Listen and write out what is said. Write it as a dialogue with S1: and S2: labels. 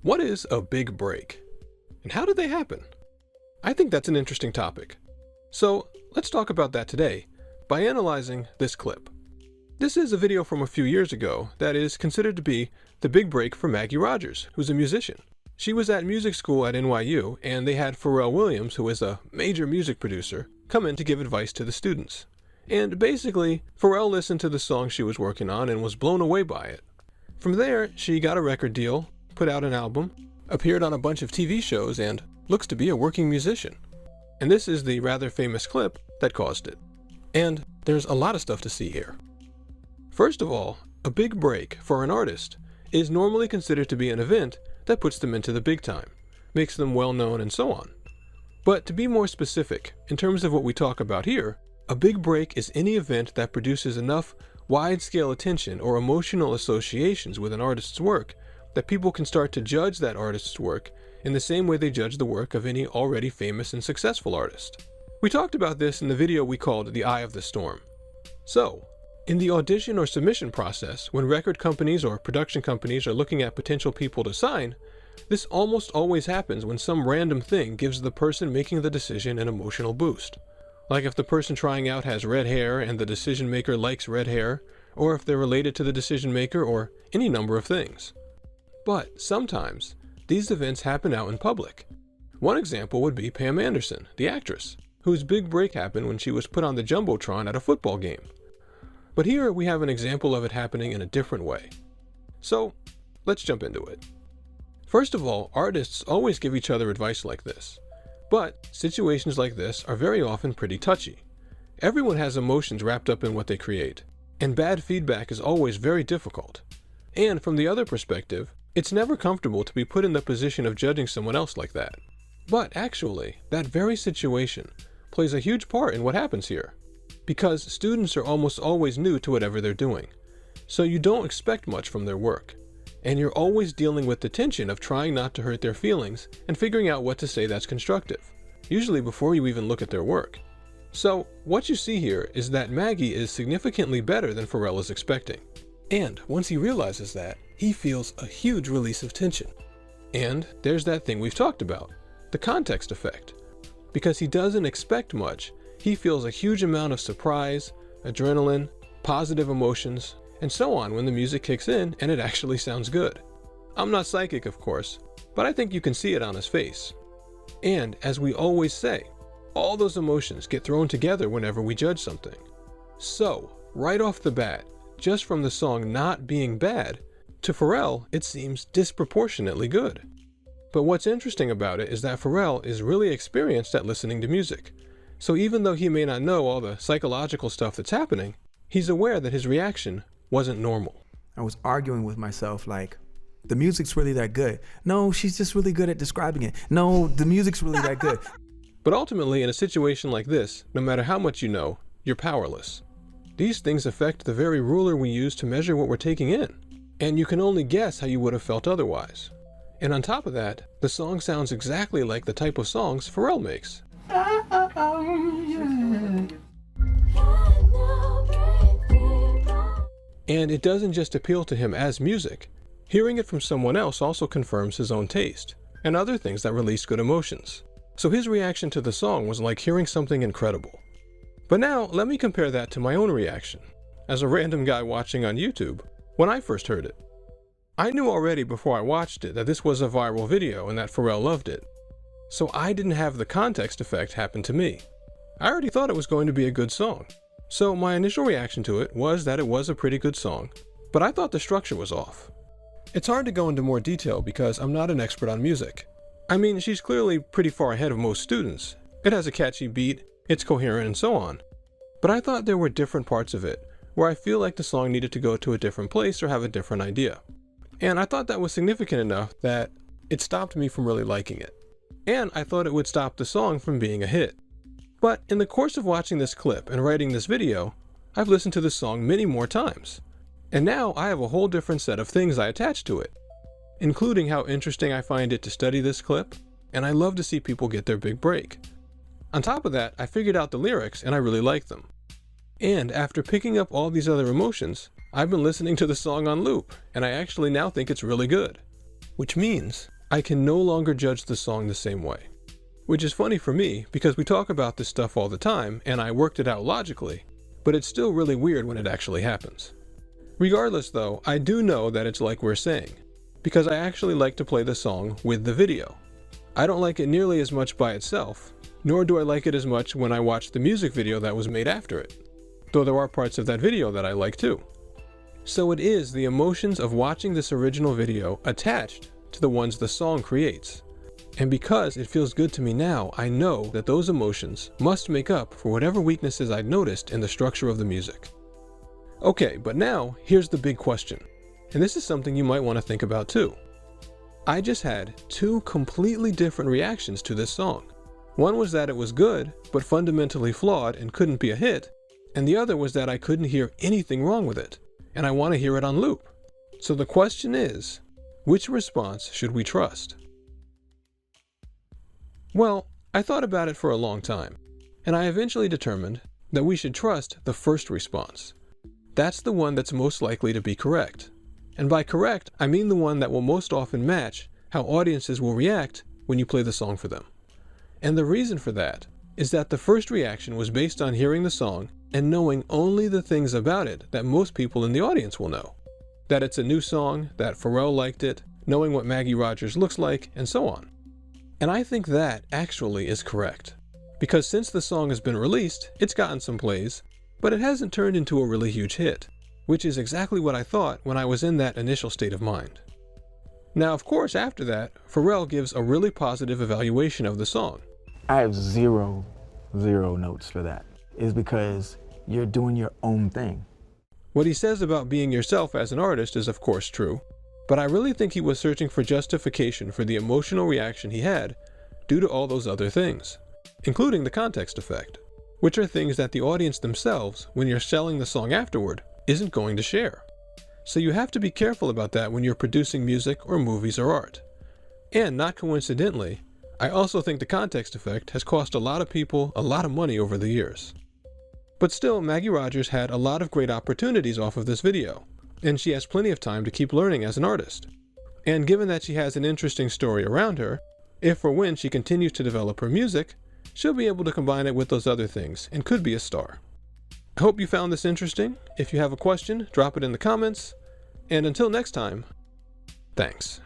S1: What is a big break? And how did they happen? I think that's an interesting topic. So let's talk about that today by analyzing this clip. This is a video from a few years ago that is considered to be the big break for Maggie Rogers, who's a musician. She was at music school at NYU, and they had Pharrell Williams, who is a major music producer, come in to give advice to the students. And basically, Pharrell listened to the song she was working on and was blown away by it. From there, she got a record deal, put out an album, appeared on a bunch of TV shows, and looks to be a working musician. And this is the rather famous clip that caused it. And there's a lot of stuff to see here. First of all, a big break for an artist is normally considered to be an event that puts them into the big time, makes them well known, and so on. But to be more specific, in terms of what we talk about here, a big break is any event that produces enough wide-scale attention or emotional associations with an artist's work that people can start to judge that artist's work in the same way they judge the work of any already famous and successful artist. We talked about this in the video we called The Eye of the Storm. So, in the audition or submission process, when record companies or production companies are looking at potential people to sign, this almost always happens when some random thing gives the person making the decision an emotional boost. Like if the person trying out has red hair and the decision maker likes red hair, or if they're related to the decision maker, or any number of things. But sometimes, these events happen out in public. One example would be Pam Anderson, the actress, whose big break happened when she was put on the Jumbotron at a football game. But here we have an example of it happening in a different way. So, let's jump into it. First of all, artists always give each other advice like this. But situations like this are very often pretty touchy. Everyone has emotions wrapped up in what they create, and bad feedback is always very difficult. And from the other perspective, it's never comfortable to be put in the position of judging someone else like that. But actually, that very situation plays a huge part in what happens here, because students are almost always new to whatever they're doing, so you don't expect much from their work, and you're always dealing with the tension of trying not to hurt their feelings and figuring out what to say that's constructive, usually before you even look at their work. So what you see here is that Maggie is significantly better than Pharrell is expecting. And once he realizes that, he feels a huge release of tension. And there's that thing we've talked about, the context effect. Because he doesn't expect much, he feels a huge amount of surprise, adrenaline, positive emotions, and so on when the music kicks in and it actually sounds good. I'm not psychic, of course, but I think you can see it on his face. And as we always say, all those emotions get thrown together whenever we judge something. So, right off the bat, just from the song not being bad, to Pharrell, it seems disproportionately good. But what's interesting about it is that Pharrell is really experienced at listening to music. So even though he may not know all the psychological stuff that's happening, he's aware that his reaction wasn't normal.
S2: I was arguing with myself like, the music's really that good. No, she's just really good at describing it. No, the music's really that good.
S1: But ultimately, in a situation like this, no matter how much you know, you're powerless. These things affect the very ruler we use to measure what we're taking in, and you can only guess how you would have felt otherwise. And on top of that, the song sounds exactly like the type of songs Pharrell makes. And it doesn't just appeal to him as music. Hearing it from someone else also confirms his own taste, and other things that release good emotions. So his reaction to the song was like hearing something incredible. But now, let me compare that to my own reaction, as a random guy watching on YouTube, when I first heard it. I knew already before I watched it that this was a viral video and that Pharrell loved it. So I didn't have the context effect happen to me. I already thought it was going to be a good song. So my initial reaction to it was that it was a pretty good song, but I thought the structure was off. It's hard to go into more detail because I'm not an expert on music. I mean, she's clearly pretty far ahead of most students. It has a catchy beat, it's coherent, and so on. But I thought there were different parts of it, where I feel like the song needed to go to a different place or have a different idea. And I thought that was significant enough that it stopped me from really liking it. And I thought it would stop the song from being a hit. But in the course of watching this clip and writing this video, I've listened to this song many more times. And now I have a whole different set of things I attach to it, including how interesting I find it to study this clip, and I love to see people get their big break. On top of that, I figured out the lyrics and I really like them. And after picking up all these other emotions, I've been listening to the song on loop, and I actually now think it's really good. Which means I can no longer judge the song the same way. Which is funny for me because we talk about this stuff all the time and I worked it out logically, but it's still really weird when it actually happens. Regardless though, I do know that it's like we're saying, because I actually like to play the song with the video. I don't like it nearly as much by itself, nor do I like it as much when I watch the music video that was made after it, though there are parts of that video that I like too. So it is the emotions of watching this original video attached to the ones the song creates. And because it feels good to me now, I know that those emotions must make up for whatever weaknesses I'd noticed in the structure of the music. Okay, but now here's the big question, and this is something you might want to think about too. I just had two completely different reactions to this song. One was that it was good, but fundamentally flawed and couldn't be a hit, and the other was that I couldn't hear anything wrong with it, and I want to hear it on loop. So the question is, which response should we trust? Well, I thought about it for a long time, and I eventually determined that we should trust the first response. That's the one that's most likely to be correct. And by correct, I mean the one that will most often match how audiences will react when you play the song for them. And the reason for that is that the first reaction was based on hearing the song and knowing only the things about it that most people in the audience will know. That it's a new song, that Pharrell liked it, knowing what Maggie Rogers looks like, and so on. And I think that actually is correct. Because since the song has been released, it's gotten some plays, but it hasn't turned into a really huge hit, which is exactly what I thought when I was in that initial state of mind. Now, of course, after that, Pharrell gives a really positive evaluation of the song.
S2: I have zero notes for that. It's because you're doing your own thing.
S1: What he says about being yourself as an artist is of course true, but I really think he was searching for justification for the emotional reaction he had due to all those other things, including the context effect, which are things that the audience themselves, when you're selling the song afterward, isn't going to share. So you have to be careful about that when you're producing music or movies or art. And not coincidentally, I also think the context effect has cost a lot of people a lot of money over the years. But still, Maggie Rogers had a lot of great opportunities off of this video, and she has plenty of time to keep learning as an artist. And given that she has an interesting story around her, if or when she continues to develop her music, she'll be able to combine it with those other things and could be a star. I hope you found this interesting. If you have a question, drop it in the comments. And until next time, thanks.